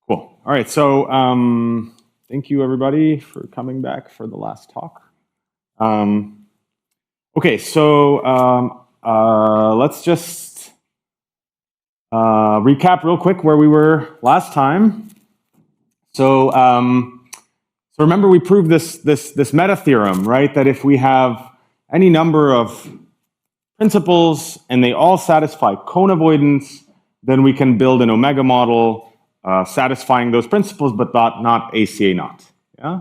Cool. All right, so thank you everybody for coming back for the last talk. Okay, so let's just recap real quick where we were last time. So, so remember we proved this meta theorem, right? That if we have any number of principles and they all satisfy cone avoidance, then we can build an omega model satisfying those principles, but not ACA not. Yeah?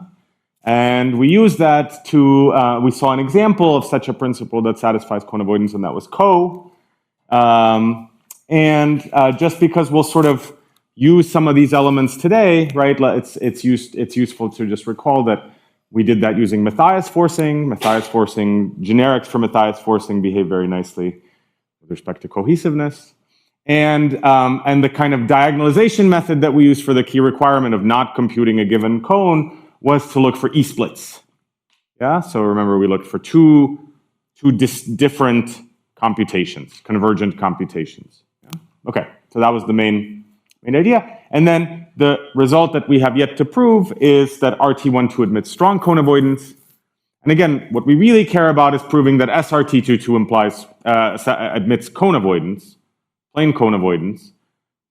And we use that to, we saw an example of such a principle that satisfies cone avoidance, and that was CO. Just because we'll sort of use some of these elements today, right? It's useful to just recall that we did that using Mathias forcing. Mathias forcing, generics for Mathias forcing behave very nicely with respect to cohesiveness. And the kind of diagonalization method that we use for the key requirement of not computing a given cone was to look for E-splits. Yeah, so remember we looked for two different computations, convergent computations. Yeah? Okay, so that was the main idea. And then the result that we have yet to prove is that RT12 admits strong cone avoidance. And again, what we really care about is proving that SRT22 implies admits cone avoidance, plain cone avoidance.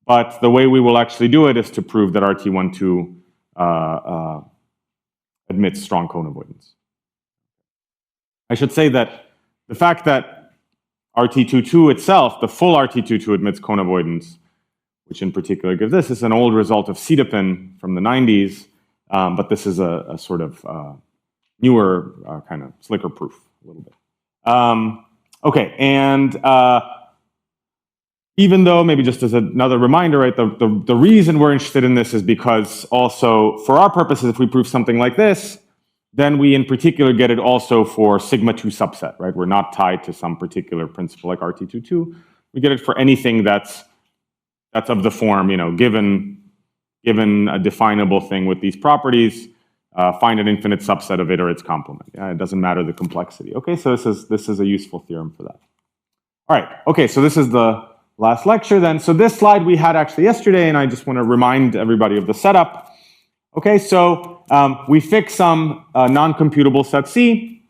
But the way we will actually do it is to prove that RT12 admits strong cone avoidance. I should say that the fact that RT22 itself, the full RT22 admits cone avoidance, which in particular gives this, is an old result of Siedepin from the 90s, but this is a sort of newer kind of slicker proof a little bit. Okay, and even though, maybe just as another reminder, right, the reason we're interested in this is because also, for our purposes, if we prove something like this, then we in particular get it also for sigma 2 subset, right? We're not tied to some particular principle like RT22. We get it for anything that's of the form, you know, given a definable thing with these properties, find an infinite subset of it or its complement. Yeah, it doesn't matter the complexity. Okay, so this is a useful theorem for that. All right, okay, so this is the last lecture then. So this slide we had actually yesterday, and I just want to remind everybody of the setup. Okay, so we fix some non-computable set C,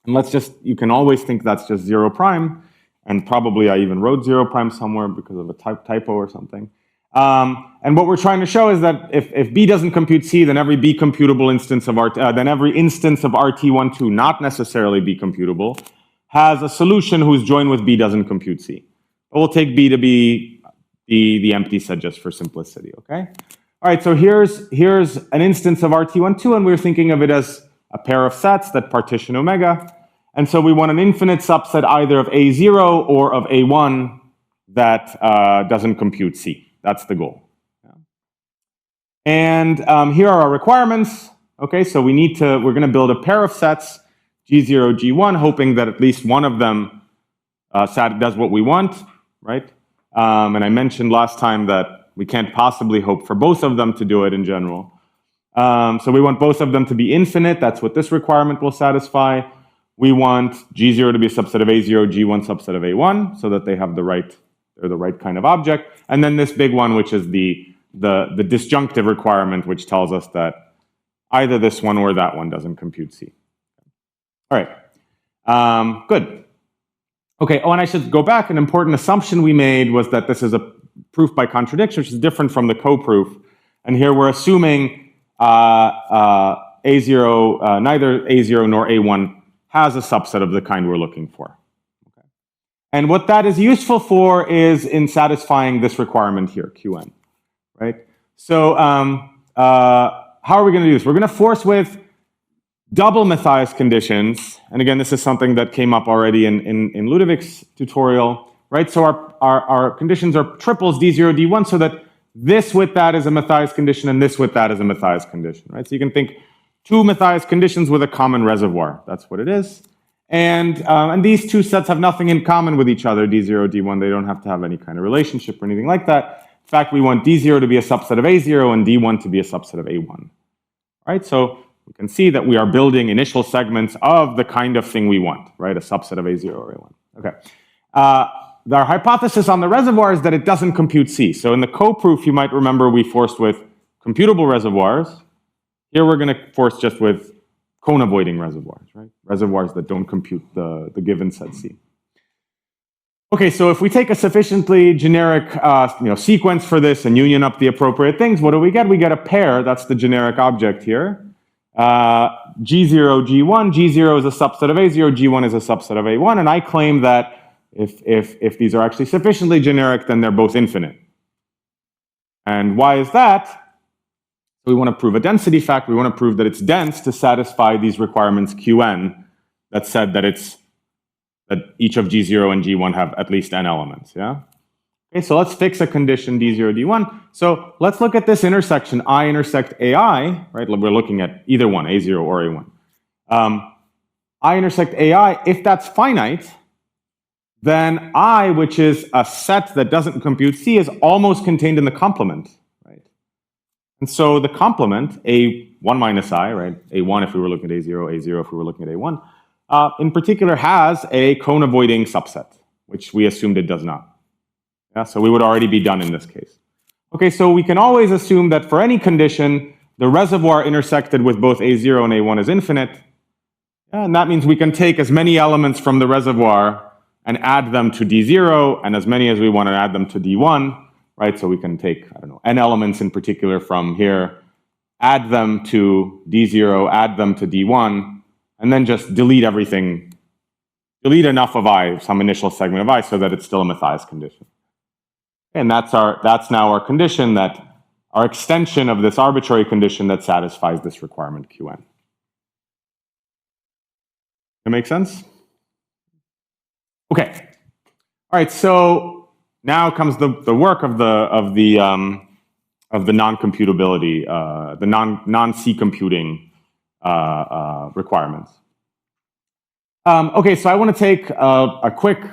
and let's just, you can always think that's just 0 prime, and probably I even wrote 0 prime somewhere because of a typo or something. And what we're trying to show is that if B doesn't compute C, then every B computable instance of then every instance of RT12 not necessarily B computable has a solution whose join with B doesn't compute C. We'll take B to be the empty set just for simplicity, okay? All right, so here's an instance of RT12, and we're thinking of it as a pair of sets that partition omega. And so we want an infinite subset either of A0 or of A1 that doesn't compute C. That's the goal. Yeah. And here are our requirements. Okay, so we're going to build a pair of sets, G0, G1, hoping that at least one of them does what we want, right? And I mentioned last time that we can't possibly hope for both of them to do it in general. So we want both of them to be infinite. That's what this requirement will satisfy. We want G0 to be a subset of A0, G1 subset of A1, so that they're the right kind of object. And then this big one, which is the disjunctive requirement, which tells us that either this one or that one doesn't compute C. All right, good. Okay, oh, and I should go back. An important assumption we made was that this is a proof by contradiction, which is different from the co-proof. And here we're assuming A0, neither A0 nor A1 has a subset of the kind we're looking for. Okay. And what that is useful for is in satisfying this requirement here, Qn, right? So how are we going to do this? We're going to force with double Mathias conditions. And again, this is something that came up already in Ludovic's tutorial, right? So our conditions are triples D0, D1, so that this with that is a Mathias condition and this with that is a Mathias condition, right? So you can think two Mathias conditions with a common reservoir. That's what it is. And these two sets have nothing in common with each other, D0, D1. They don't have to have any kind of relationship or anything like that. In fact, we want D0 to be a subset of A0 and D1 to be a subset of A1, right? So we can see that we are building initial segments of the kind of thing we want, right? A subset of A0 or A1. Okay. Our hypothesis on the reservoir is that it doesn't compute C. So in the co-proof, you might remember we forced with computable reservoirs. Here we're going to force just with cone-avoiding reservoirs, right? Reservoirs that don't compute the given set C. Okay, so if we take a sufficiently generic sequence for this and union up the appropriate things, what do we get? We get a pair. That's the generic object here. G0, G1. G0 is a subset of A0. G1 is a subset of A1. And I claim that if these are actually sufficiently generic, then they're both infinite. And why is that? We want to prove a density fact. We want to prove that it's dense to satisfy these requirements Qn that said that each of G0 and G1 have at least n elements, yeah? Okay, so let's fix a condition D0, D1. So let's look at this intersection, I intersect AI, right? We're looking at either one, A0 or A1. I intersect AI, if that's finite, then I, which is a set that doesn't compute C, is almost contained in the complement, right? And so the complement, A1 minus I, right? A1 if we were looking at A0, A0 if we were looking at A1, in particular has a cone-avoiding subset, which we assumed it does not. Yeah, so we would already be done in this case. Okay, so we can always assume that for any condition, the reservoir intersected with both A0 and A1 is infinite. Yeah, and that means we can take as many elements from the reservoir and add them to D0, and as many as we want to add them to D1, right? So we can take, I don't know, n elements in particular from here, add them to D0, add them to D1, and then just delete everything, delete enough of I, some initial segment of I, so that it's still a Mathias condition. And that's now our condition, that our extension of this arbitrary condition that satisfies this requirement Qn. That make sense? Okay. All right. So now comes the work of the non-computability, the non-C computing requirements. Okay. So I want to take a quick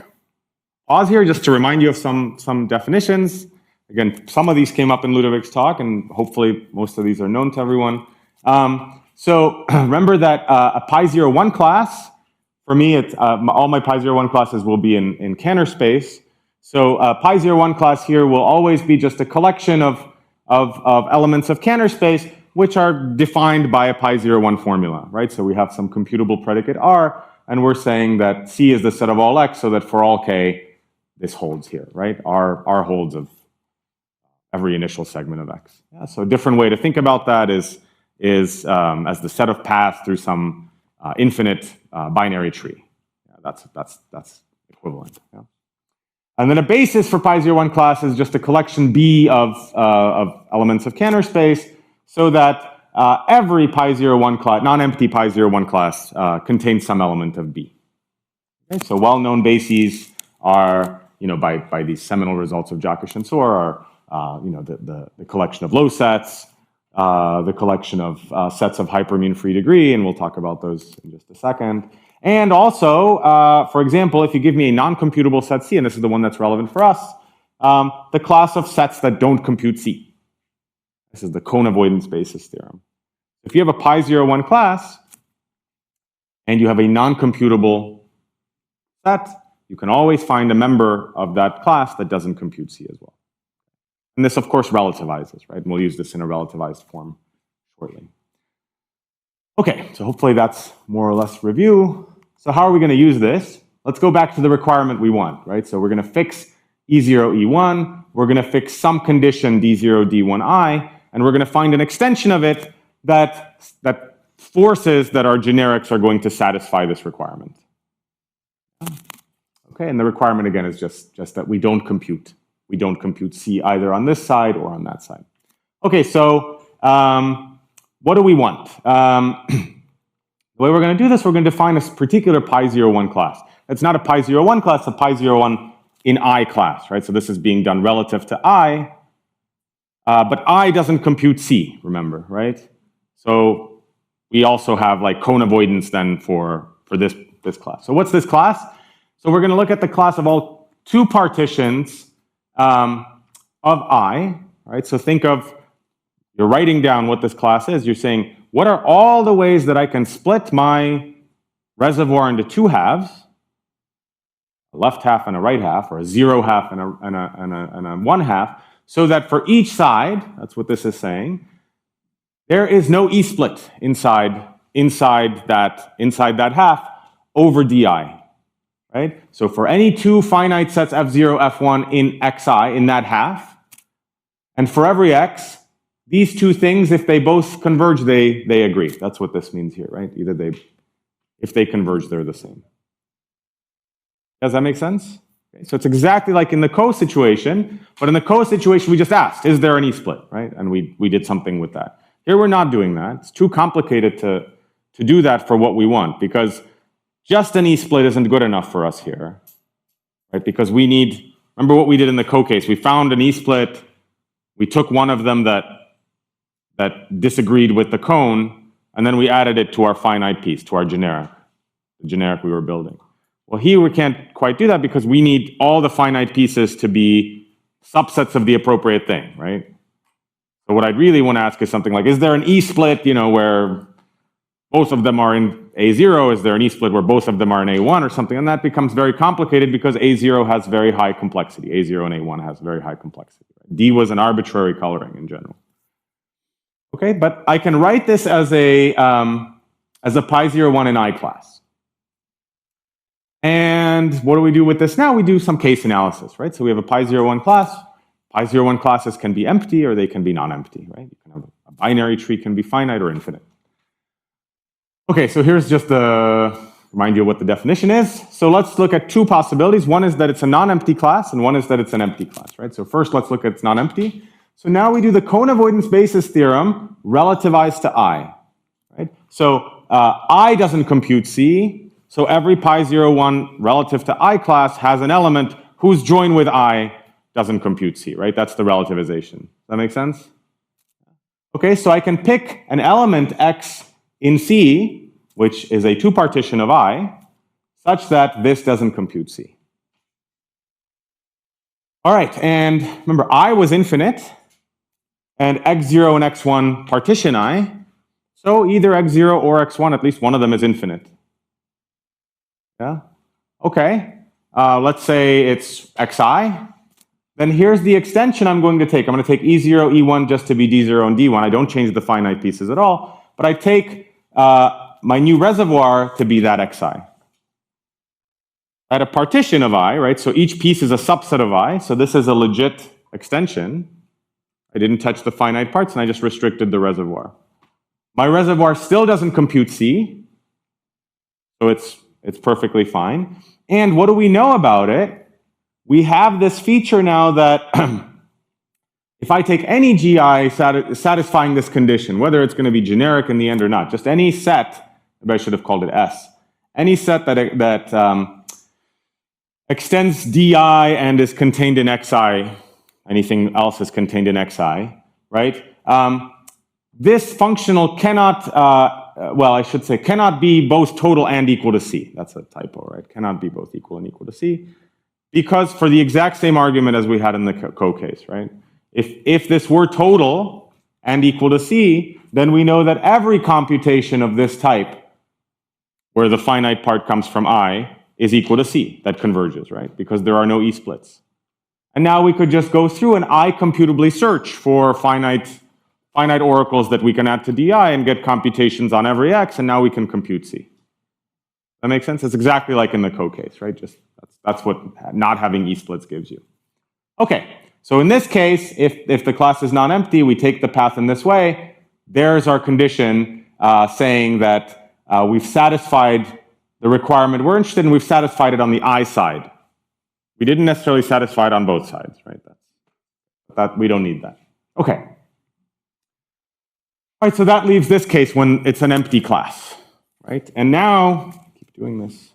pause here just to remind you of some definitions. Again, some of these came up in Ludovic's talk, and hopefully most of these are known to everyone. So remember that a pi01 class, for me, it's, all my pi01 classes will be in Cantor space. So pi01 class here will always be just a collection of elements of Cantor space, which are defined by a pi01 formula, right? So we have some computable predicate R, and we're saying that C is the set of all X, so that for all K, this holds here, right? R holds of every initial segment of X. Yeah, so a different way to think about that is as the set of paths through some infinite binary tree. Yeah, that's equivalent. Yeah. And then a basis for pi01 class is just a collection B of elements of Cantor space, so that every pi01 class, non-empty pi01 class, contains some element of B. Okay, so well-known bases are, by these seminal results of Jacques and Sor, are the collection of low sets, the collection of sets of hypermean free degree, and we'll talk about those in just a second. And also, for example, if you give me a non-computable set C, and this is the one that's relevant for us, the class of sets that don't compute C. This is the cone avoidance basis theorem. If you have a pi01 class, and you have a non-computable set, you can always find a member of that class that doesn't compute C as well. And this, of course, relativizes, right? And we'll use this in a relativized form shortly. Okay, so hopefully that's more or less review. So how are we going to use this? Let's go back to the requirement we want, right? So we're going to fix E0, E1. We're going to fix some condition D0, D1I, and we're going to find an extension of it that forces that our generics are going to satisfy this requirement. Okay, and the requirement again is just that we don't compute. We don't compute C either on this side or on that side. Okay, so what do we want? The way we're going to do this, we're going to define a particular pi01 class. It's not a pi01 class, a pi01 in I class, right? So this is being done relative to I, but I doesn't compute C, remember, right? So we also have like cone avoidance then for this class. So what's this class? So we're going to look at the class of all two partitions of I, right? So think of, you're writing down what this class is. You're saying, what are all the ways that I can split my reservoir into two halves, a left half and a right half, or a 0 half and a 1 half, so that for each side, that's what this is saying, there is no E-split inside that half over di, right? So for any two finite sets f0, f1 in xi, in that half, and for every x, these two things, if they both converge, they agree. That's what this means here, right? If they converge, they're the same. Does that make sense? Okay, so it's exactly like in the co-situation, but in the co-situation, we just asked, is there an E-split, right? And we did something with that. Here we're not doing that. It's too complicated to do that for what we want, because just an E-split isn't good enough for us here, right? Because we need, remember what we did in the co-case. We found an E-split. We took one of them that disagreed with the cone, and then we added it to our finite piece, to our generic, the generic we were building. Well, here we can't quite do that because we need all the finite pieces to be subsets of the appropriate thing, right? So what I'd really want to ask is something like, is there an E-split, where both of them are in A0? Is there an E-split where both of them are in A1 or something? And that becomes very complicated because A0 has very high complexity. A0 and A1 has very high complexity. D was an arbitrary coloring in general. Okay, but I can write this as a pi01 in I class. And what do we do with this now? We do some case analysis, right? So we have a pi01 class. Pi01 classes can be empty or they can be non-empty, right? You can have a binary tree can be finite or infinite. Okay, so here's just remind you what the definition is. So let's look at two possibilities. One is that it's a non-empty class, and one is that it's an empty class, right? So first, let's look at it's non-empty. So now we do the cone avoidance basis theorem relativized to I, right? So I doesn't compute C. So every pi01 relative to I class has an element whose join with I doesn't compute C, right? That's the relativization. Does that make sense? Okay, so I can pick an element X in C, which is a two partition of I, such that this doesn't compute C. All right, and remember, I was infinite, and x0 and x1 partition I, so either x0 or x1, at least one of them is infinite. Yeah? Okay, let's say it's xi. Then here's the extension I'm going to take. I'm going to take E0, E1 just to be D0 and D1. I don't change the finite pieces at all, but I take my new reservoir to be that xi. At a partition of I, right? So each piece is a subset of I, so this is a legit extension. I didn't touch the finite parts, and I just restricted the reservoir. My reservoir still doesn't compute C, so it's perfectly fine. And what do we know about it? We have this feature now that if I take any GI satisfying this condition, whether it's going to be generic in the end or not, just any set, maybe I should have called it S, any set that extends DI and is contained in XI, anything else is contained in XI, right? This functional cannot, well, I should say, cannot be both total and equal to C. That's a typo, right? Cannot be both equal and equal to C. Because for the exact same argument as we had in the co-case, right? If this were total and equal to C, then we know that every computation of this type, where the finite part comes from I, is equal to C. That converges, right? Because there are no E-splits. And now we could just go through and I computably search for finite oracles that we can add to DI and get computations on every X, and now we can compute C. That makes sense? It's exactly like in the co-case, right? Just that's what not having E-splits gives you. Okay, so in this case, if the class is non-empty, we take the path in this way. There's our condition saying that we've satisfied the requirement we're interested in, we've satisfied it on the I side. We didn't necessarily satisfy it on both sides, right? That we don't need that. Okay. All right, so that leaves this case when it's an empty class, right? And now, keep doing this.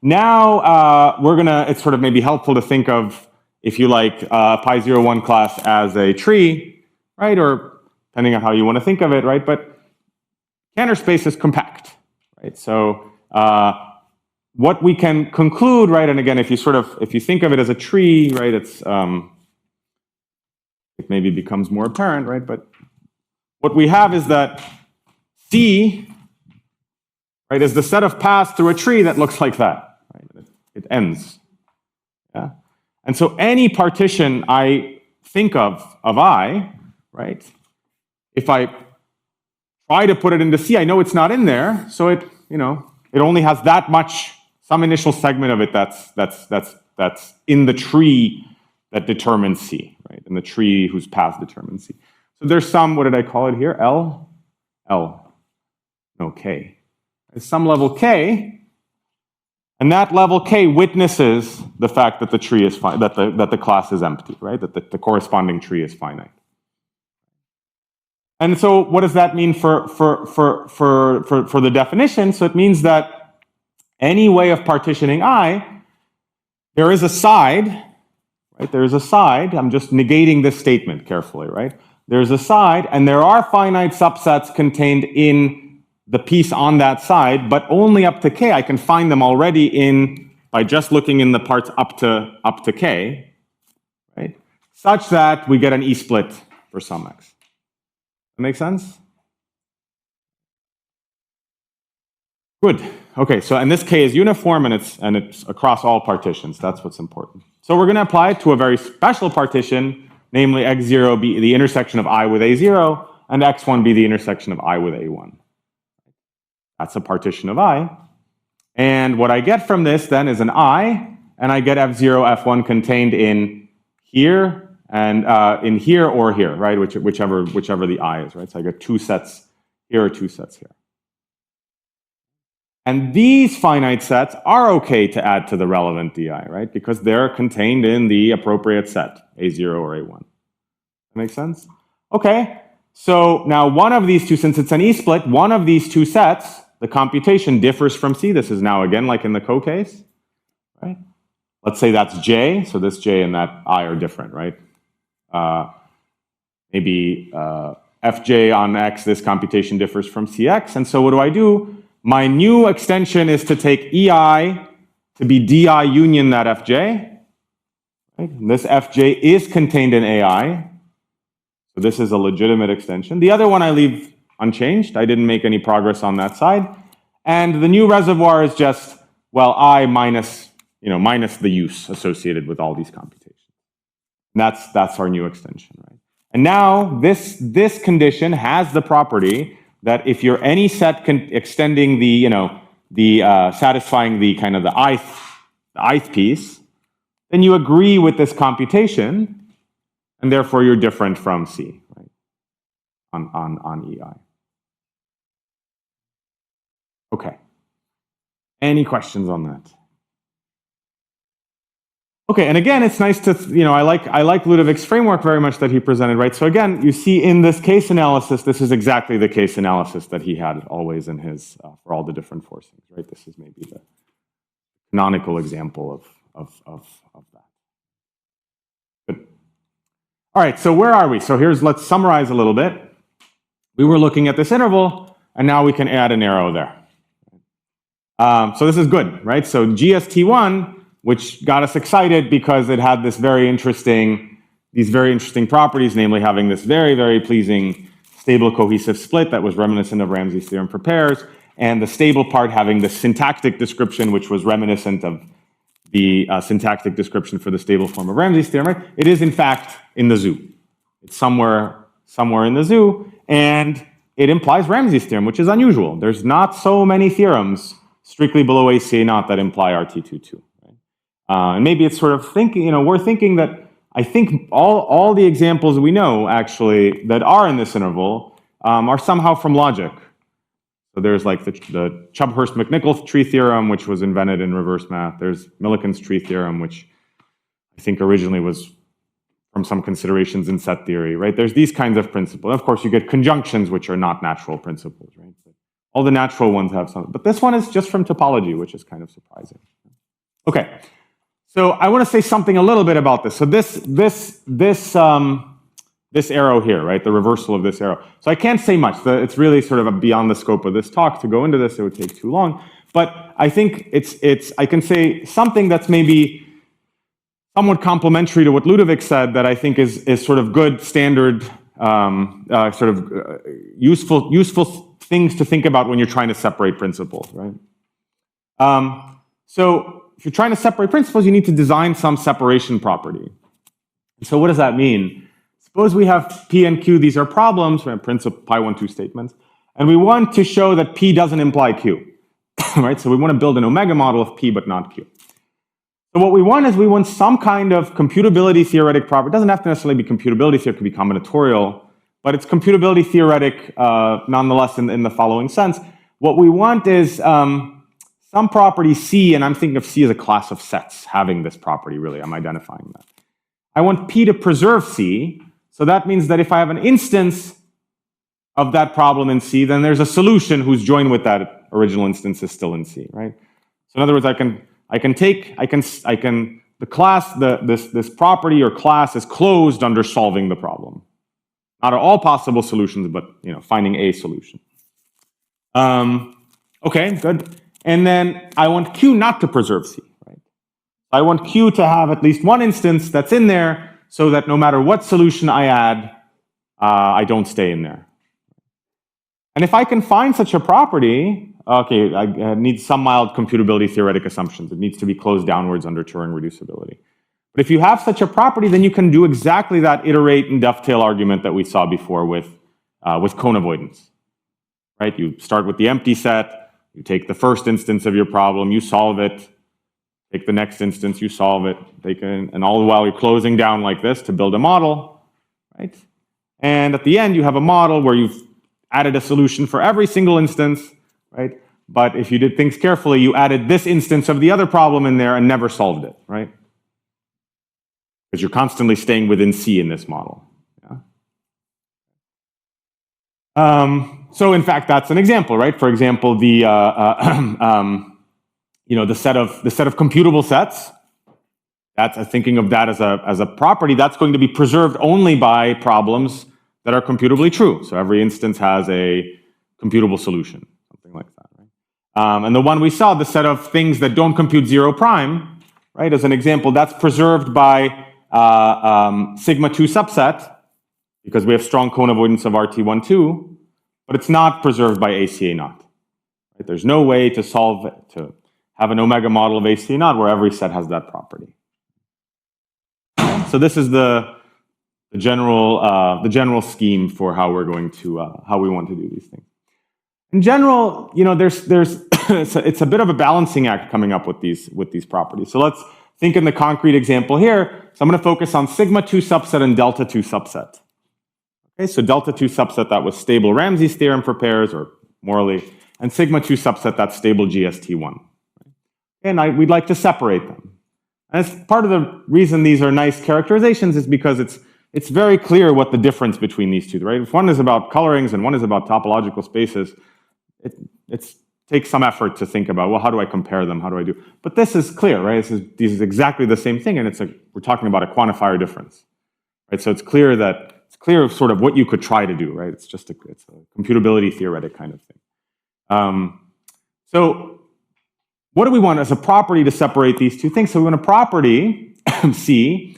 Now we're gonna, it's sort of maybe helpful to think of, if you like, pi01 class as a tree, right? Or depending on how you want to think of it, right? But Cantor space is compact, right? So what we can conclude, right? And again, if you think of it as a tree, right? It's it maybe becomes more apparent, right? But what we have is that C, right, is the set of paths through a tree that looks like that. Right? It ends. Yeah. And so any partition I think of I, right, if I try to put it into C, I know it's not in there, so it only has that much, some initial segment of it that's in the tree that determines C, right? In the tree whose path determines C. So there's some, what did I call it here? K. There's some level K, and that level K witnesses the fact that the tree is that the class is empty, right? That the corresponding tree is finite. And so what does that mean for the definition? So it means that any way of partitioning I, there is a side, right? There is a side. I'm just negating this statement carefully, right? There's a side, and there are finite subsets contained in the piece on that side, but only up to K. I can find them already by just looking in the parts up to K, right? Such that we get an E-split for some X. That make sense? Good. Okay, so and this K is uniform and it's across all partitions. That's what's important. So we're going to apply it to a very special partition, namely x0 be the intersection of I with a0 and x1 be the intersection of I with a1. That's a partition of I. And what I get from this then is an I, and I get f0, f1 contained in here and in here or here, right? Whichever the I is, right? So I get two sets here or two sets here. And these finite sets are okay to add to the relevant DI, right? Because they're contained in the appropriate set, A0 or A1. That make sense? Okay, so now one of these two, since it's an E-split, one of these two sets, the computation differs from C. This is now again like in the Co case, right? Let's say that's J, so this J and that I are different, right? Maybe Fj on X, this computation differs from Cx, and so what do? My new extension is to take EI to be DI union that Fj. Right? And this Fj is contained in AI, so this is a legitimate extension. The other one I leave unchanged. I didn't make any progress on that side. And the new reservoir is just, well, I minus the use associated with all these computations. And that's our new extension, right? And now this condition has the property that if you're any set extending satisfying the kind of the ith piece, then you agree with this computation, and therefore you're different from C, right? On EI. Okay. Any questions on that? Okay, and again, it's nice to, I like Ludovic's framework very much that he presented, right? So again, you see in this case analysis, this is exactly the case analysis that he had always in his, for all the different forcings, right? This is maybe the canonical example of that. Good. All right, so where are we? So let's summarize a little bit. We were looking at this interval, and now we can add an arrow there. So this is good, right? So GST1, which got us excited because it had these very interesting properties, namely having this very, very pleasing stable cohesive split that was reminiscent of Ramsey's theorem for pairs, and the stable part having the syntactic description, which was reminiscent of the syntactic description for the stable form of Ramsey's theorem. Right? It is, in fact, in the zoo. It's somewhere in the zoo, and it implies Ramsey's theorem, which is unusual. There's not so many theorems strictly below ACA naught that imply RT22. And maybe it's sort of thinking, we're thinking that I think all the examples we know actually that are in this interval are somehow from logic. So there's like the Chubb-Hurst-McNichol tree theorem, which was invented in reverse math. There's Millikan's tree theorem, which I think originally was from some considerations in set theory, right? There's these kinds of principles. Of course, you get conjunctions, which are not natural principles, right? But all the natural ones have some, but this one is just from topology, which is kind of surprising. Okay. So I want to say something a little bit about this. So this arrow here, right? The reversal of this arrow. So I can't say much. It's really sort of beyond the scope of this talk to go into this. It would take too long. But I think I can say something that's maybe somewhat complementary to what Ludovic said that I think is sort of good standard useful things to think about when you're trying to separate principles, right? So if you're trying to separate principles, you need to design some separation property. So what does that mean? Suppose we have P and Q, these are problems, we have principal pi12 statements, and we want to show that P doesn't imply Q, right? So we want to build an omega model of P but not Q. So what we want is we want some kind of computability theoretic property. It doesn't have to necessarily be computability theoretic, it could be combinatorial, but it's computability theoretic nonetheless in the following sense. What we want is some property C, and I'm thinking of C as a class of sets having this property, really, I'm identifying that. I want P to preserve C, so that means that if I have an instance of that problem in C, then there's a solution whose joined with that original instance is still in C, right? So in other words, this property or class is closed under solving the problem. Not all possible solutions, but finding a solution. Okay, good. And then I want Q not to preserve C, right? I want Q to have at least one instance that's in there so that no matter what solution I add, I don't stay in there. And if I can find such a property, okay, I need some mild computability theoretic assumptions. It needs to be closed downwards under Turing reducibility. But if you have such a property, then you can do exactly that iterate and dovetail argument that we saw before with cone avoidance, right? You start with the empty set, you take the first instance of your problem, you solve it, take the next instance, you solve it, and all the while you're closing down like this to build a model, right? And at the end, you have a model where you've added a solution for every single instance, right? But if you did things carefully, you added this instance of the other problem in there and never solved it, right? Because you're constantly staying within C in this model. Yeah? So in fact, that's an example, right? For example, the set of computable sets. That's thinking of that as a property that's going to be preserved only by problems that are computably true. So every instance has a computable solution, something like that. Right? And the one we saw, the set of things that don't compute 0 prime, right? As an example, that's preserved by sigma 2 subset because we have strong cone avoidance of RT12, but it's not preserved by ACA naught. Right? There's no way to solve it, to have an omega model of ACA naught where every set has that property. So this is the general scheme for how we're going to how we want to do these things. In general, it's a bit of a balancing act coming up with these properties. So let's think in the concrete example here. So I'm going to focus on sigma 2 subset and delta 2 subset. Okay, so delta 2 subset, that was stable Ramsey's theorem for pairs, or morally, and sigma 2 subset, that's stable GST1. And we'd like to separate them. And it's part of the reason these are nice characterizations is because it's very clear what the difference between these two, right? If one is about colorings and one is about topological spaces, it takes some effort to think about, well, how do I compare them? How do I do? But this is clear, right? This is exactly the same thing, and we're talking about a quantifier difference, right? So it's clear sort of what you could try to do, right? It's a computability theoretic kind of thing. So what do we want as a property to separate these two things? So we want a property, C,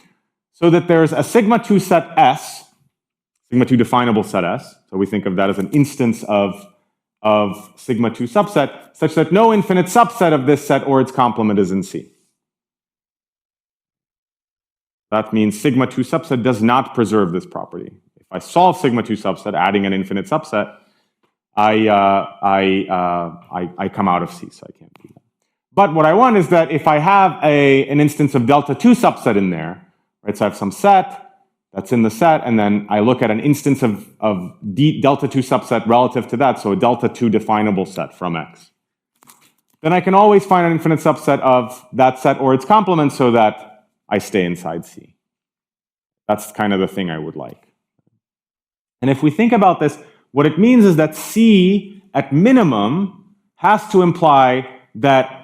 so that there's a sigma 2 set S, sigma 2 definable set S. So we think of that as an instance of sigma 2 subset, such that no infinite subset of this set or its complement is in C. That means sigma 2 subset does not preserve this property. If I solve sigma 2 subset, adding an infinite subset, I come out of C, so I can't do that. But what I want is that if I have an instance of delta 2 subset in there, right? So I have some set that's in the set, and then I look at an instance of delta 2 subset relative to that, so a delta 2 definable set from X. Then I can always find an infinite subset of that set or its complement so that I stay inside C. That's kind of the thing I would like. And if we think about this, what it means is that C, at minimum, has to imply that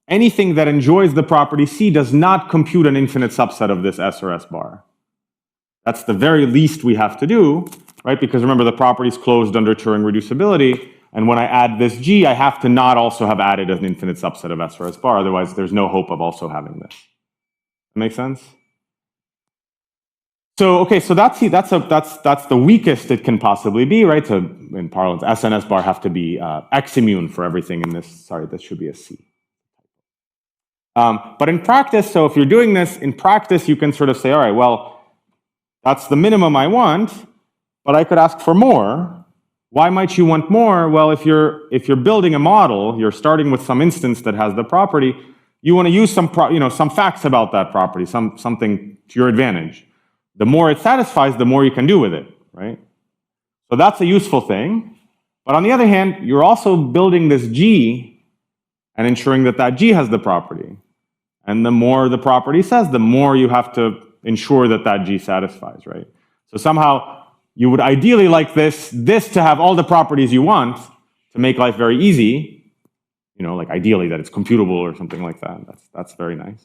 anything that enjoys the property C does not compute an infinite subset of this S or S bar. That's the very least we have to do, right? Because remember, the property is closed under Turing reducibility, and when I add this G, I have to not also have added an infinite subset of S or S bar, otherwise there's no hope of also having this. That make sense? So, okay, so that's the weakest it can possibly be, right? So in parlance, S and S bar have to be X immune for everything in this. Sorry, this should be a C. But in practice, so if you're doing this, in practice, you can sort of say, all right, well, That's the minimum I want, but I could ask for more. Why might you want more? Well, if you're building a model, you're starting with some instance that has the property, you want to use some facts about that property, something to your advantage. The more it satisfies, the more you can do with it, right? So that's a useful thing. But on the other hand, you're also building this G and ensuring that that G has the property. And the more the property says, the more you have to ensure that that G satisfies, right? So somehow you would ideally like this to have all the properties you want to make life very easy, like ideally that it's computable or something like that. That's very nice,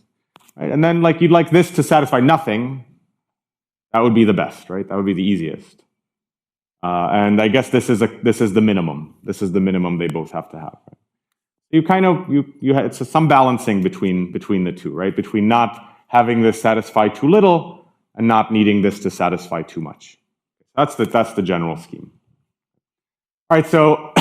right? And then you'd like this to satisfy nothing. That would be the best, right? That would be the easiest. And I guess this is the minimum. This is the minimum they both have to have. Right? It's some balancing between the two, right? Between not having this satisfy too little and not needing this to satisfy too much. That's the general scheme. All right, so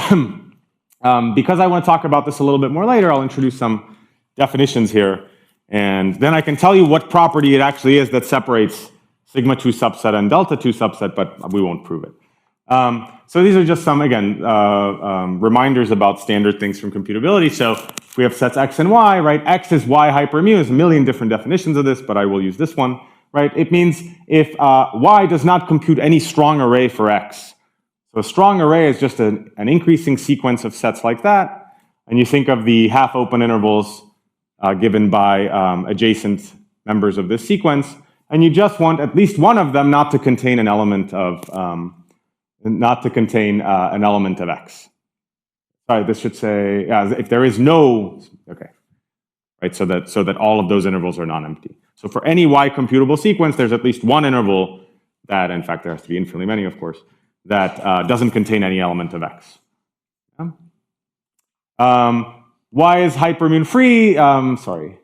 because I want to talk about this a little bit more later, I'll introduce some definitions here, and then I can tell you what property it actually is that separates sigma 2 subset and delta 2 subset, but we won't prove it. So these are just some, again, reminders about standard things from computability. So we have sets X and Y, right? X is Y hypermu. There's a million different definitions of this, but I will use this one, right? It means if Y does not compute any strong array for X. So a strong array is just an increasing sequence of sets like that. And you think of the half-open intervals given by adjacent members of this sequence, and you just want at least one of them not to contain an element of X. Sorry, this should say, if there is no, okay, right, so that all of those intervals are non-empty. So for any Y computable sequence, there's at least one interval that, in fact, there has to be infinitely many, of course, that doesn't contain any element of X. Yeah? Y is hypermun free, sorry.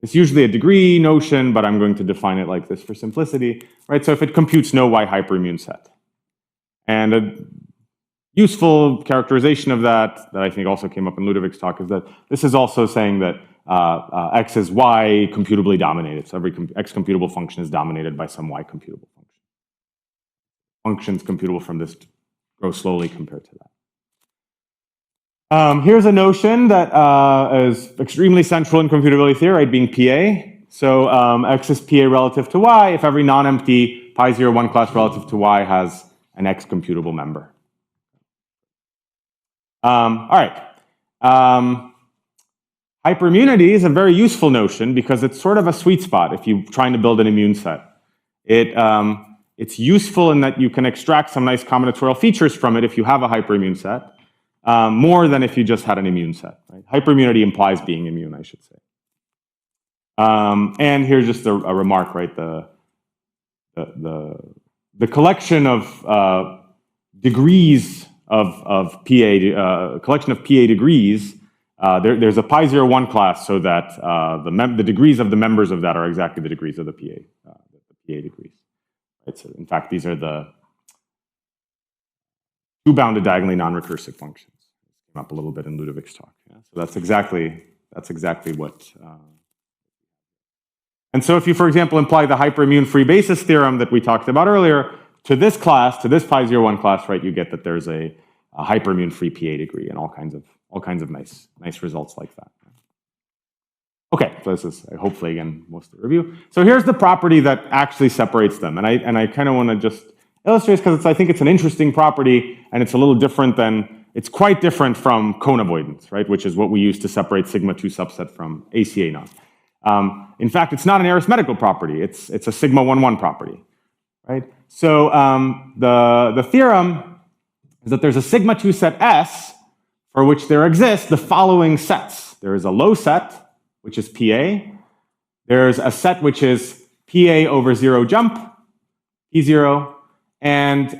It's usually a degree notion, but I'm going to define it like this for simplicity, right? So if it computes no Y hypermun set. And a useful characterization of that I think also came up in Ludovic's talk is that this is also saying that X is Y computably dominated. So every X computable function is dominated by some Y computable function. Functions computable from this grow slowly compared to that. Here's a notion that is extremely central in computability theory, right, being PA. So X is PA relative to Y if every non-empty pi01 class relative to Y has an X computable member. All right. Hyperimmunity is a very useful notion because it's sort of a sweet spot if you're trying to build an immune set. It's useful in that you can extract some nice combinatorial features from it if you have a hyperimmune set, more than if you just had an immune set. Right? Hyperimmunity implies being immune, I should say. And here's just a remark, right? The collection of degrees of PA, collection of PA degrees, there's a pi01 class so that the degrees of the members of that are exactly the degrees of the PA degrees. Right? So in fact, these are the two bounded diagonally non-recursive functions. Came up a little bit in Ludovic's talk. Yeah? So that's exactly what. And so if you, for example, imply the hyperimmune free basis theorem that we talked about earlier to this class, to this pi01 class, right, you get that there's a hyperimmune free PA degree and all kinds of nice results like that. Okay, so this is hopefully again most of the review. So here's the property that actually separates them, and I kind of want to just illustrate because I think it's an interesting property and it's a little different than it's quite different from cone avoidance, right, which is what we use to separate sigma 2 subset from ACA non. In fact, it's not an arithmetical property. It's a sigma 1,1 property, right? So the theorem is that there's a sigma 2 set S for which there exist the following sets. There is a low set, which is PA. There's a set which is PA over 0 jump, P0, and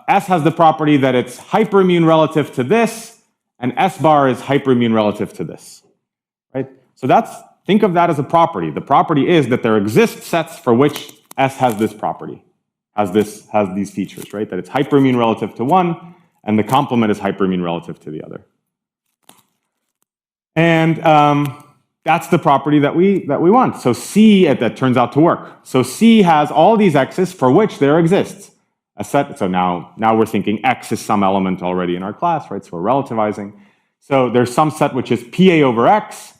S has the property that it's hyperimmune relative to this, and S bar is hyperimmune relative to this, right? So think of that as a property. The property is that there exist sets for which S has this property, has these features, right? That it's hyperimmune relative to one, and the complement is hyperimmune relative to the other. And that's the property that we want. So C, that turns out to work. So C has all these x's for which there exists a set. So now we're thinking x is some element already in our class, right? So we're relativizing. So there's some set which is PA over x.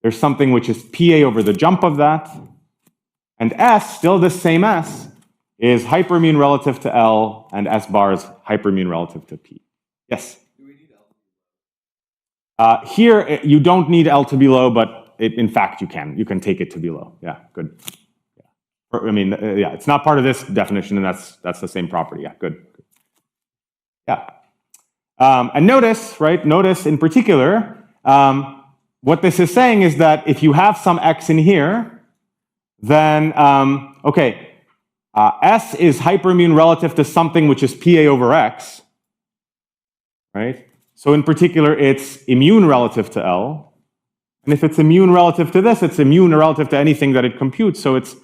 There's something which is PA over the jump of that. And S, still this same S, is hypermean relative to L, and S bar is hypermean relative to P. Yes? Do we need L? Here, you don't need L to be low, but in fact, you can. You can take it to be low. Yeah, good. Yeah. I mean, yeah, it's not part of this definition, and that's the same property. Yeah, good. Yeah. And notice, right, notice in particular, what this is saying is that if you have some x in here, then, okay, S is hypermean relative to something which is PA over X, right? So in particular, it's immune relative to L. And if it's immune relative to this, it's immune relative to anything that it computes, so it's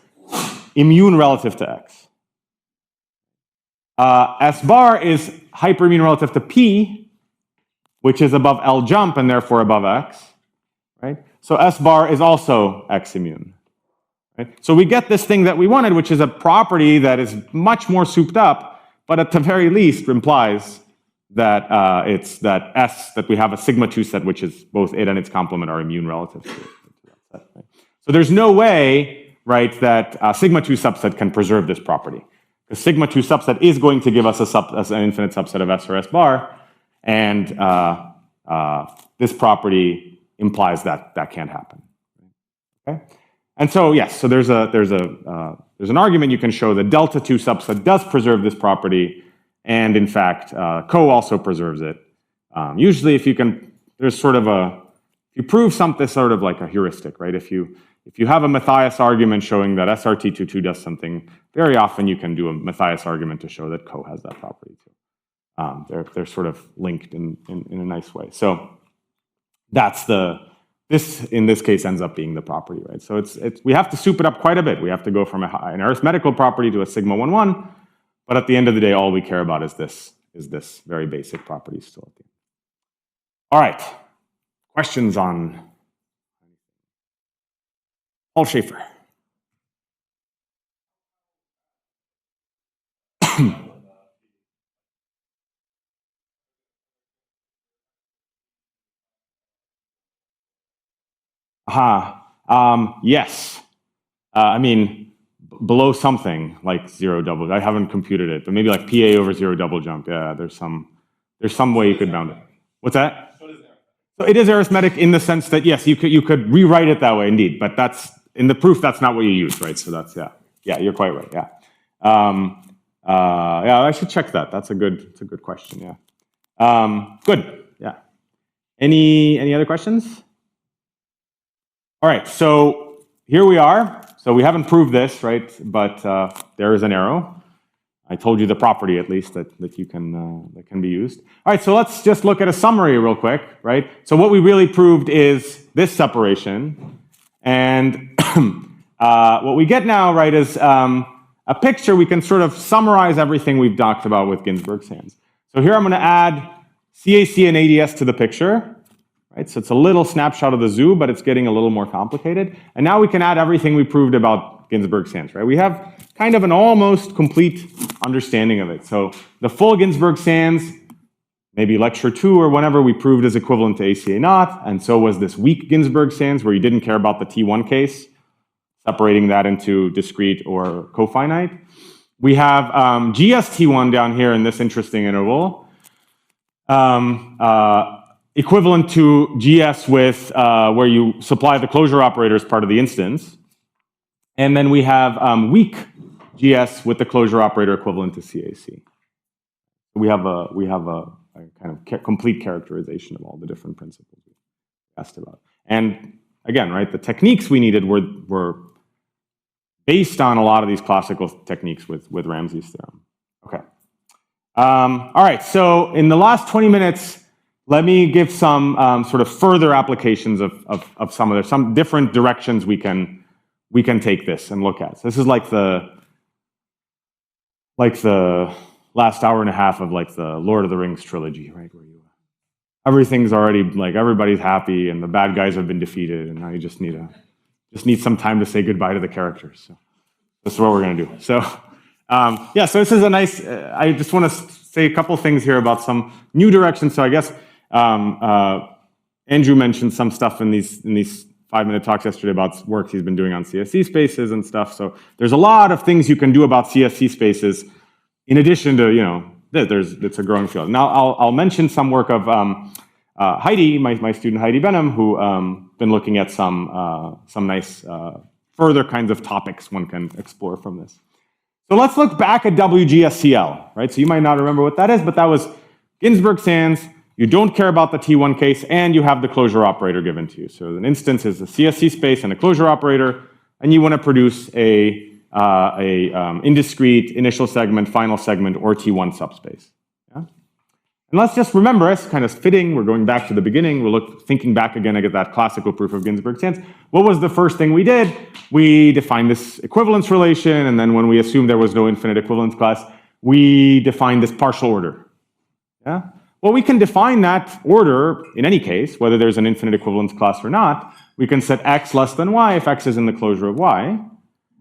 immune relative to X. S bar is hypermean relative to P, which is above L jump and therefore above X, right? So S bar is also X immune. Right? So we get this thing that we wanted, which is a property that is much more souped up, but at the very least implies that it's that S, that we have a sigma 2 set, which is both it and its complement are immune relative to that set. Right? So there's no way, right, that sigma 2 subset can preserve this property. The sigma 2 subset is going to give us an infinite subset of S or S bar, and this property implies that that can't happen. Okay? And so, yes, so there's an argument you can show that delta 2 subset does preserve this property, and in fact, Co also preserves it. Usually, if you can, there's sort of if you prove something, sort of like a heuristic, right? If you have a Matthias argument showing that SRT22 does something, very often you can do a Matthias argument to show that Co has that property too. They're sort of linked in a nice way. So that's this, in this case, ends up being the property, right? So we have to soup it up quite a bit. We have to go from an arithmetical property to a sigma 1,1, but at the end of the day, all we care about is this very basic property still at the end. All right, questions on Paul Schaefer? Yes. I mean, below something like zero double. I haven't computed it, but maybe like PA over zero double jump. Yeah, there's some way you could bound it. What's that? So it is arithmetic in the sense that yes, you could rewrite it that way indeed, but that's in the proof. That's not what you use, right? So that's yeah, you're quite right. Yeah, yeah, I should check that. That's a good question. Yeah, good. Yeah. Any other questions? All right, so here we are. So we haven't proved this, right? But there is an arrow. I told you the property, at least, that you can that can be used. All right, so let's just look at a summary real quick, right? So what we really proved is this separation, and what we get now, right, is a picture. We can sort of summarize everything we've talked about with Ginsburg Sands. So here I'm going to add CAC and ADS to the picture. Right, so it's a little snapshot of the zoo, but it's getting a little more complicated. And now we can add everything we proved about Ginsburg Sands, right? We have kind of an almost complete understanding of it. So the full Ginsburg Sands, maybe lecture 2 or whenever, we proved is equivalent to ACA naught, and so was this weak Ginsburg Sands where you didn't care about the T1 case, separating that into discrete or cofinite. We have GST1 down here in this interesting interval. Equivalent to GS with where you supply the closure operator as part of the instance. And then we have weak GS with the closure operator equivalent to CAC. We have a kind of complete characterization of all the different principles we asked about. And again, right, the techniques we needed were based on a lot of these classical techniques with Ramsey's theorem. Okay. All right, so in the last 20 minutes, let me give some sort of further applications of some different directions we can take this and look at. So this is like the last hour and a half of like the Lord of the Rings trilogy, right? Where everything's already, like, everybody's happy and the bad guys have been defeated, and now you just need some time to say goodbye to the characters. So this is what we're going to do. So yeah, so this is a nice, I just want to say a couple things here about some new directions. So I guess Andrew mentioned some stuff in these 5-minute talks yesterday about work he's been doing on CSC spaces and stuff. So there's a lot of things you can do about CSC spaces in addition to, it's a growing field. Now I'll mention some work of Heidi, my student Heidi Benham, who been looking at some nice further kinds of topics one can explore from this. So let's look back at WGSCL, right? So you might not remember what that is, but that was Ginsburg Sands. You don't care about the T1 case, and you have the closure operator given to you. So an instance is a CSC space and a closure operator, and you want to produce a indiscrete initial segment, final segment, or T1 subspace. Yeah? And let's just remember, it's kind of fitting. We're going back to the beginning. We're thinking back again at that classical proof of Ginsburg Sands. What was the first thing we did? We defined this equivalence relation, and then when we assumed there was no infinite equivalence class, we defined this partial order. Yeah? Well, we can define that order in any case, whether there's an infinite equivalence class or not. We can set x less than y if x is in the closure of y.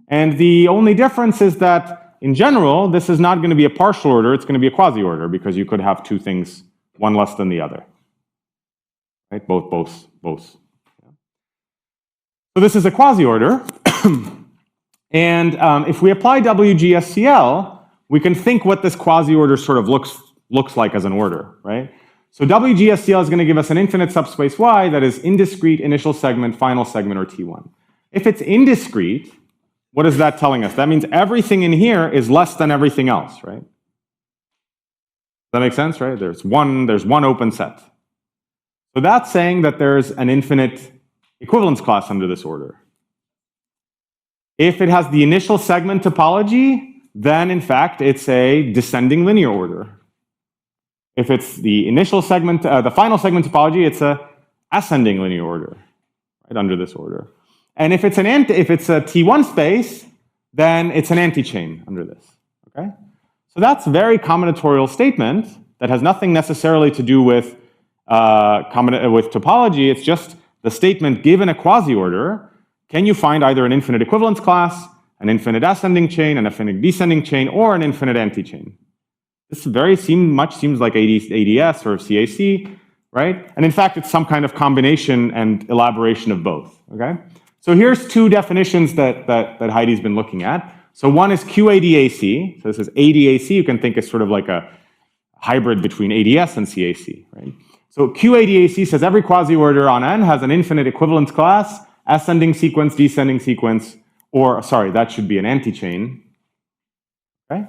And the only difference is that, in general, this is not going to be a partial order, it's going to be a quasi-order, because you could have two things, one less than the other. Right? Both. Yeah. So this is a quasi-order. And if we apply WGSCL, we can think what this quasi-order sort of looks like as an order, right? So WGSCL is going to give us an infinite subspace Y that is indiscrete initial segment, final segment, or T1. If it's indiscrete, what is that telling us? That means everything in here is less than everything else, right? Does that make sense, right? There's one open set. So that's saying that there's an infinite equivalence class under this order. If it has the initial segment topology, then in fact it's a descending linear order. If it's the initial segment, the final segment topology, it's a ascending linear order, right, under this order. And if it's a T1 space, then it's an anti-chain under this, okay? So that's a very combinatorial statement that has nothing necessarily to do with topology. It's just the statement, given a quasi-order, can you find either an infinite equivalence class, an infinite ascending chain, an infinite descending chain, or an infinite anti-chain? This seems like ADS or CAC, right? And in fact, it's some kind of combination and elaboration of both, okay? So here's two definitions that Heidi's been looking at. So one is QADAC. So this is ADAC. You can think it's sort of like a hybrid between ADS and CAC, right? So QADAC says every quasi-order on N has an infinite equivalence class, ascending sequence, descending sequence, or, sorry, that should be an anti-chain, okay?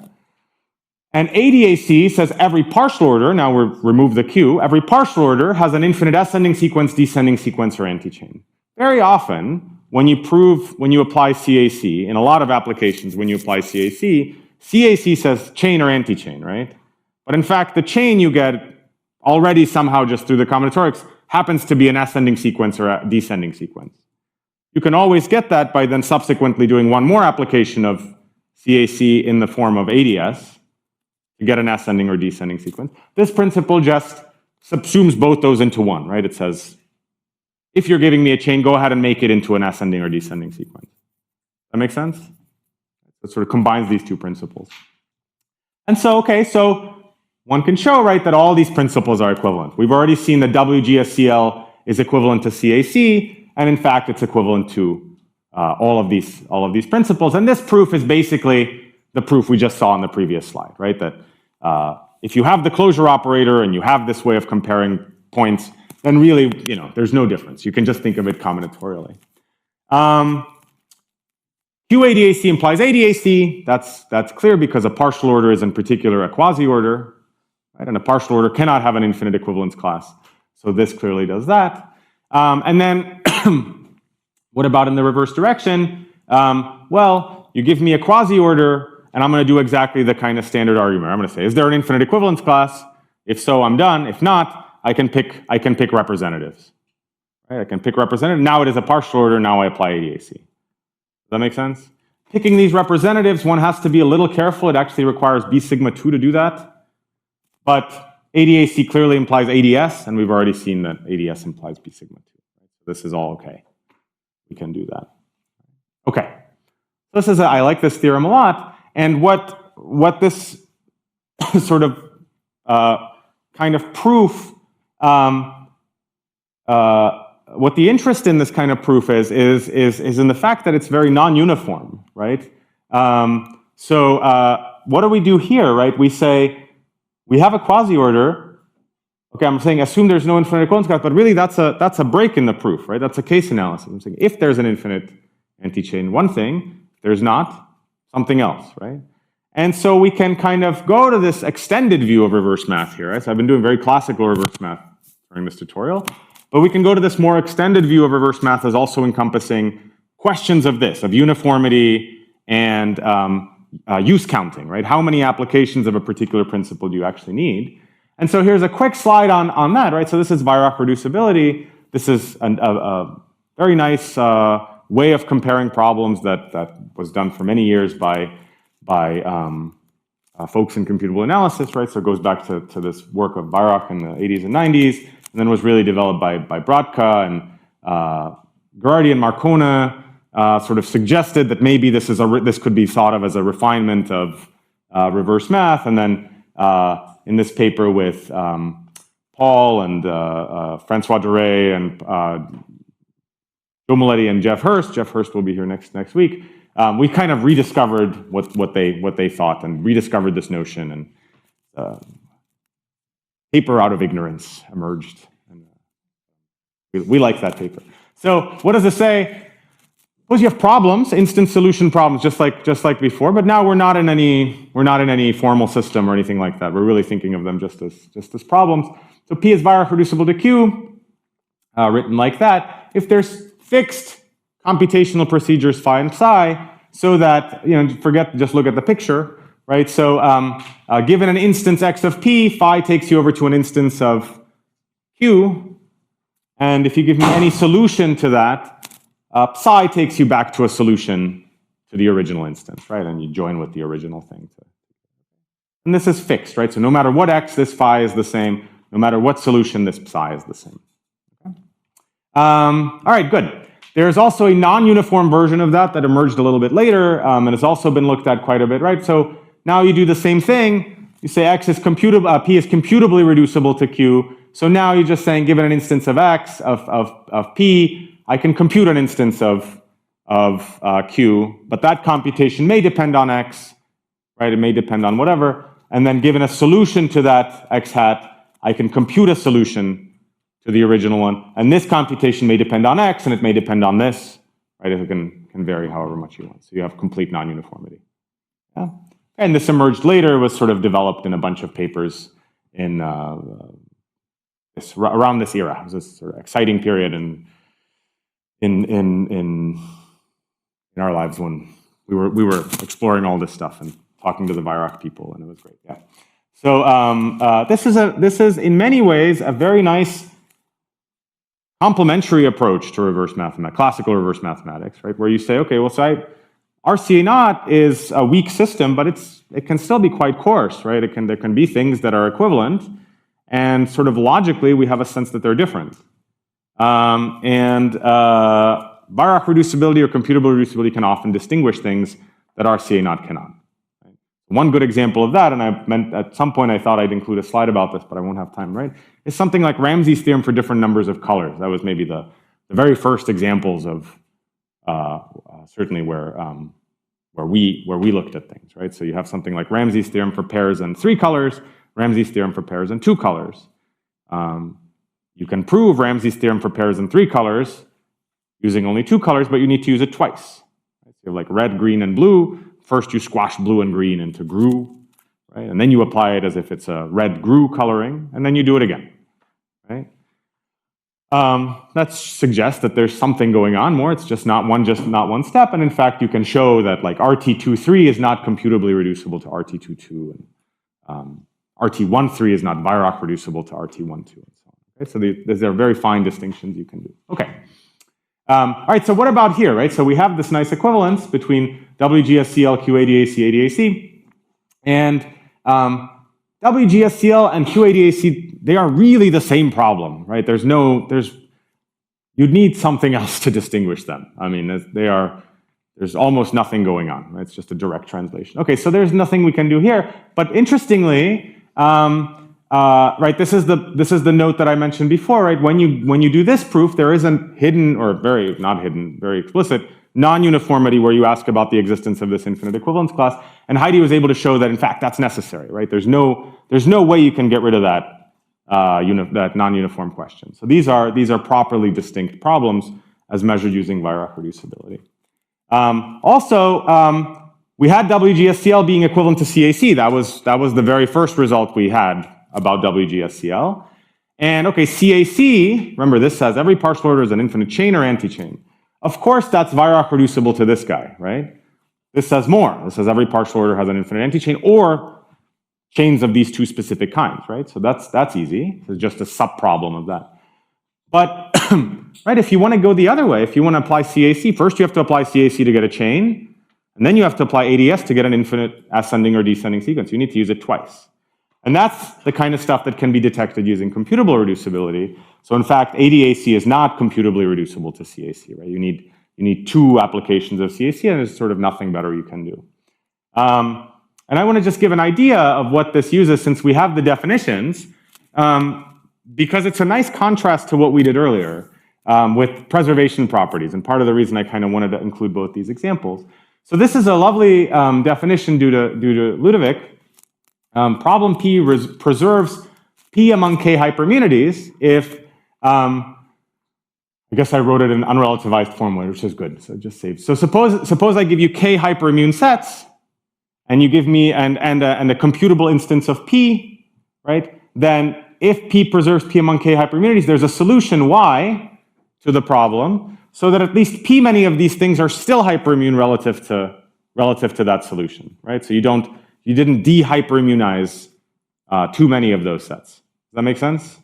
And ADAC says every partial order, now we remove the Q, every partial order has an infinite ascending sequence, descending sequence, or anti-chain. Very often, when you apply CAC, in a lot of applications, when you apply CAC, CAC says chain or anti-chain, right? But in fact, the chain you get already somehow just through the combinatorics happens to be an ascending sequence or a descending sequence. You can always get that by then subsequently doing one more application of CAC in the form of ADS, to get an ascending or descending sequence. This principle just subsumes both those into one, right? It says, if you're giving me a chain, go ahead and make it into an ascending or descending sequence. That make sense? It sort of combines these two principles. And so, okay, so one can show, right, that all these principles are equivalent. We've already seen that WGSCL is equivalent to CAC, and in fact, it's equivalent to all of these principles. And this proof is basically the proof we just saw on the previous slide, right? That if you have the closure operator and you have this way of comparing points, then really, there's no difference. You can just think of it combinatorially. QADAC implies ADAC. That's clear because a partial order is in particular a quasi-order, right? And a partial order cannot have an infinite equivalence class. So this clearly does that. And then what about in the reverse direction? Well, you give me a quasi-order, and I'm going to do exactly the kind of standard argument. I'm going to say, is there an infinite equivalence class? If so, I'm done. If not, I can pick representatives. Right? I can pick representative. Now it is a partial order. Now I apply ADAC. Does that make sense? Picking these representatives, one has to be a little careful. It actually requires B sigma 2 to do that. But ADAC clearly implies ADS, and we've already seen that ADS implies B sigma 2. This is all okay. We can do that. Okay. This is I like this theorem a lot, and what this sort of kind of proof, what the interest in this kind of proof is in the fact that it's very non-uniform, right? What do we do here, right? We say we have a quasi-order. Okay, I'm saying assume there's no infinite equivalence graph, but really that's a break in the proof, right? That's a case analysis. I'm saying if there's an infinite anti-chain, one thing, if there's not, something else, right? And so we can kind of go to this extended view of reverse math here, right? So I've been doing very classical reverse math during this tutorial, but we can go to this more extended view of reverse math as also encompassing questions of this, of uniformity and use counting, right? How many applications of a particular principle do you actually need? And so here's a quick slide on that, right? So this is Weyrach reducibility. This is a very nice way of comparing problems that was done for many years by folks in computable analysis, right? So it goes back to this work of Weyrach in the 80s and 90s, and then was really developed by Brodka and Gherardi and Marcona. Sort of suggested that maybe this could be thought of as a refinement of reverse math, and then in this paper with Paul and Francois Doré and Joe Maletti and Jeff Hurst will be here next week. We kind of rediscovered what they thought and rediscovered this notion, and paper out of ignorance emerged. And we like that paper. So what does it say? Suppose you have problems, instant solution problems, just like before, but now we're not in any formal system or anything like that. We're really thinking of them just as problems. So P is Weyrach reducible to Q, written like that. If there's fixed computational procedures phi and psi, so that just look at the picture, right? So given an instance x of P, phi takes you over to an instance of Q, and if you give me any solution to that, psi takes you back to a solution to the original instance, right? And you join with the original thing. And this is fixed, right? So no matter what x, this phi is the same. No matter what solution, this psi is the same. Okay? All right, good. There's also a non-uniform version of that emerged a little bit later, and it's also been looked at quite a bit, right? So now you do the same thing. You say P is computably reducible to Q. So now you're just saying, given an instance of X, of P, I can compute an instance of Q, but that computation may depend on X, right? It may depend on whatever. And then given a solution to that X hat, I can compute a solution to the original one. And this computation may depend on X, and it may depend on this, right? It can vary however much you want. So you have complete non-uniformity. Yeah? And this emerged later, was sort of developed in a bunch of papers in around this era. It was this sort of exciting period in our lives when we were exploring all this stuff and talking to the Weyrach people, and it was great. Yeah. So this is in many ways a very nice complementary approach to reverse mathematics, classical reverse mathematics, right? Where you say, okay, well, so RCA naught is a weak system, but it can still be quite coarse, right? There can be things that are equivalent, and sort of logically we have a sense that they're different. Weyrach reducibility or computable reducibility can often distinguish things that RCA naught cannot. Right? One good example of that, and I meant at some point I thought I'd include a slide about this, but I won't have time, right? Is something like Ramsey's theorem for different numbers of colors. That was maybe the very first examples of certainly where we looked at things, right? So you have something like Ramsey's theorem for pairs in 3 colors, Ramsey's theorem for pairs in 2 colors. You can prove Ramsey's theorem for pairs in 3 colors using only 2 colors, but you need to use it twice. Right? So you have like red, green, and blue. First you squash blue and green into GRU, right? And then you apply it as if it's a red GRU coloring, and then you do it again, right? That suggests that there's something going on more. It's just not one step, and in fact you can show that like RT23 is not computably reducible to RT22, and RT13 is not Weyrach reducible to RT12, and so on. Okay? So these are very fine distinctions you can do. Okay. All right, so what about here, right? So we have this nice equivalence between WGSC, LQ, ADAC, ADAC, and WGSCL and QADAC, they are really the same problem, right? You'd need something else to distinguish them. I mean, there's almost nothing going on. Right? It's just a direct translation. Okay, so there's nothing we can do here. But interestingly, right, this is the note that I mentioned before, right? When you do this proof, there is a hidden, or not hidden, very explicit non-uniformity where you ask about the existence of this infinite equivalence class. And Heidi was able to show that in fact that's necessary, right? There's no way you can get rid of that that non-uniform question. So these are properly distinct problems as measured using Weyrach reducibility. We had WGSCL being equivalent to CAC. That was the very first result we had about WGSCL. And okay, CAC, remember this says every partial order is an infinite chain or anti-chain. Of course, that's Weyrach reducible to this guy, right? This says more. This says every partial order has an infinite anti-chain or chains of these two specific kinds, right? So that's easy. It's just a sub-problem of that. But right, if you want to go the other way, if you want to apply CAC, first you have to apply CAC to get a chain, and then you have to apply ADS to get an infinite ascending or descending sequence. You need to use it twice. And that's the kind of stuff that can be detected using computable reducibility. So in fact, ADAC is not computably reducible to CAC, right? You need two applications of CAC, and there's sort of nothing better you can do. And I want to just give an idea of what this uses since we have the definitions, because it's a nice contrast to what we did earlier with preservation properties. And part of the reason I kind of wanted to include both these examples. So this is a lovely definition due to Ludovic. Problem P preserves P among K hypermunities if, I guess I wrote it in unrelativized form, which is good, so just save. So suppose I give you K hyperimmune sets, and you give me and a computable instance of P, right? Then if P preserves P among K hypermunities, there's a solution Y to the problem, so that at least P many of these things are still hyperimmune relative to that solution, right? So you didn't de-hyperimmunize too many of those sets. Does that make sense?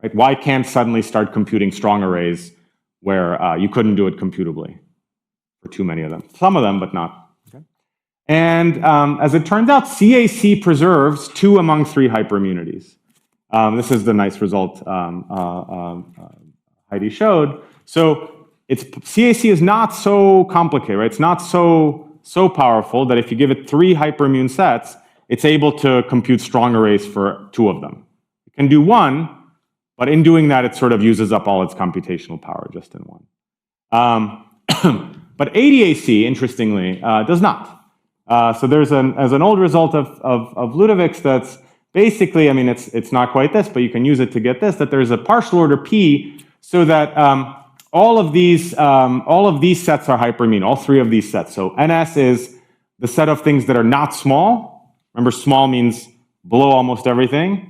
Right? Y can't suddenly start computing strong arrays where you couldn't do it computably for too many of them. Some of them, but not. Okay? And as it turns out, CAC preserves 2 among 3 hyperimmunities. This is the nice result Heidi showed. So CAC is not so complicated, right? It's not so powerful that if you give it 3 hyperimmune sets, it's able to compute strong arrays for 2 of them. It can do 1, but in doing that, it sort of uses up all its computational power just in 1. But ADAC, interestingly, does not. So there's an old result of Ludovic's that's basically, I mean, it's not quite this, but you can use it to get this, that there's a partial order P so that all of these sets are hyperimmune, all 3 of these sets. So NS is the set of things that are not small. Remember, small means below almost everything.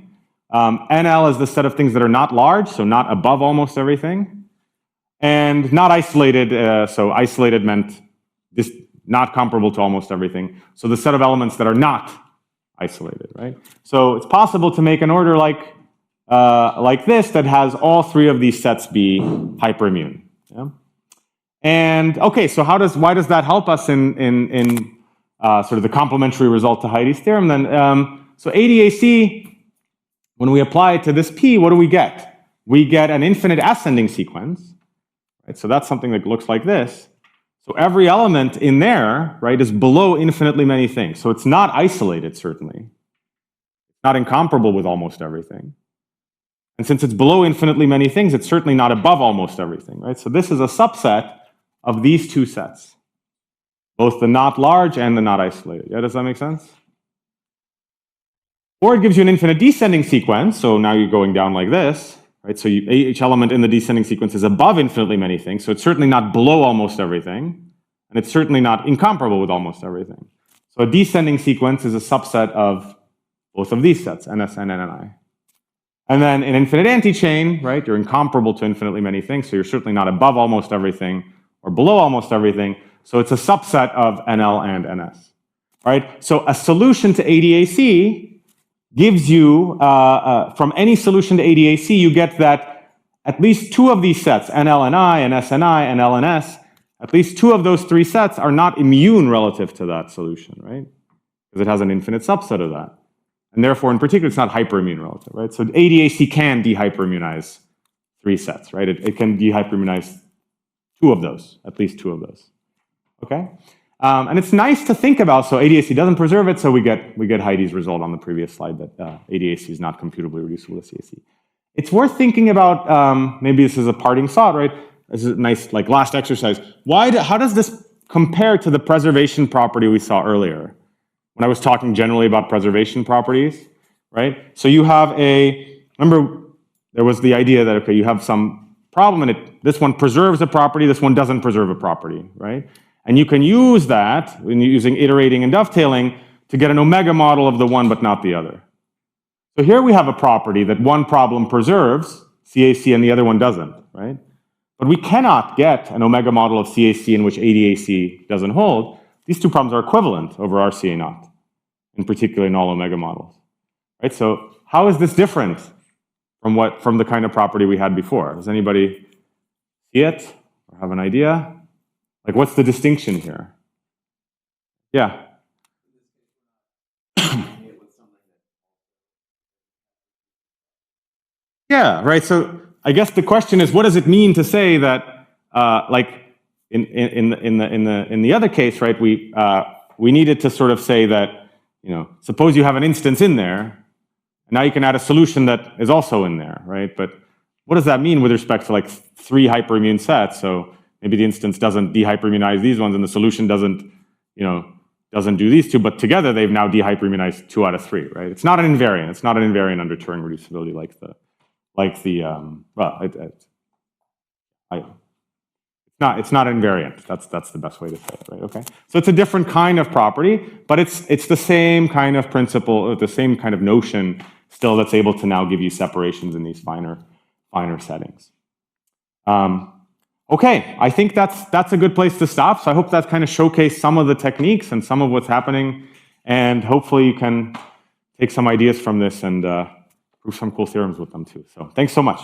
NL is the set of things that are not large, so not above almost everything. And not isolated, so isolated meant this not comparable to almost everything. So the set of elements that are not isolated, right? So it's possible to make an order like this that has all 3 of these sets be hyperimmune. Yeah? And okay, so why does that help us in sort of the complementary result to Heidi's theorem then? So ADAC, when we apply it to this P, what do we get? We get an infinite ascending sequence, right? So that's something that looks like this. So every element in there, right, is below infinitely many things. So it's not isolated, certainly. It's not incomparable with almost everything. And since it's below infinitely many things, it's certainly not above almost everything, right? So this is a subset of these 2 sets, both the not large and the not isolated. Yeah, does that make sense? Or it gives you an infinite descending sequence, so now you're going down like this, right? So each element in the descending sequence is above infinitely many things, so it's certainly not below almost everything, and it's certainly not incomparable with almost everything. So a descending sequence is a subset of both of these sets, NS and NNI. And then an infinite anti-chain, right? You're incomparable to infinitely many things, so you're certainly not above almost everything or below almost everything. So it's a subset of NL and NS, right? So a solution to ADAC gives you, from any solution to ADAC, you get that at least 2 of these sets, NL&I, NS&I, and LNS, at least 2 of those 3 sets are not immune relative to that solution, right? Because it has an infinite subset of that. And therefore, in particular, it's not hyperimmune relative, right? So ADAC can dehyperimmunize 3 sets, right? It can dehyperimmunize 2 of those, at least 2 of those, okay? And it's nice to think about, so ADAC doesn't preserve it, so we get Heidi's result on the previous slide that ADAC is not computably reducible to CAC. It's worth thinking about, maybe this is a parting thought, right? This is a nice, like, last exercise. How does this compare to the preservation property we saw earlier when I was talking generally about preservation properties, right? So you have remember, there was the idea that, okay, you have some problem and this one preserves a property, this one doesn't preserve a property, right? And you can use that when you're using iterating and dovetailing to get an omega model of the one but not the other. So here we have a property that one problem preserves, CAC, and the other one doesn't, right? But we cannot get an omega model of CAC in which ADAC doesn't hold. These 2 problems are equivalent over RCA naught, in particular in all omega models, right? So how is this different from the kind of property we had before? Does anybody see it or have an idea? Like, what's the distinction here? Yeah. Yeah, right. So I guess the question is, what does it mean to say that, like, in the other case, right? We needed to sort of say that, suppose you have an instance in there, and now you can add a solution that is also in there, right? But what does that mean with respect to like 3 hyperimmune sets? So maybe the instance doesn't dehyperimmunize these ones, and the solution doesn't do these 2, but together they've now dehyperimmunized 2 out of 3, right? It's not an invariant. It's not an invariant under Turing reducibility it's not invariant. That's the best way to say it, right? Okay. So it's a different kind of property, but it's the same kind of principle, the same kind of notion still that's able to now give you separations in these finer settings. Okay, I think that's a good place to stop. So I hope that kind of showcased some of the techniques and some of what's happening, and hopefully you can take some ideas from this and prove some cool theorems with them too. So thanks so much.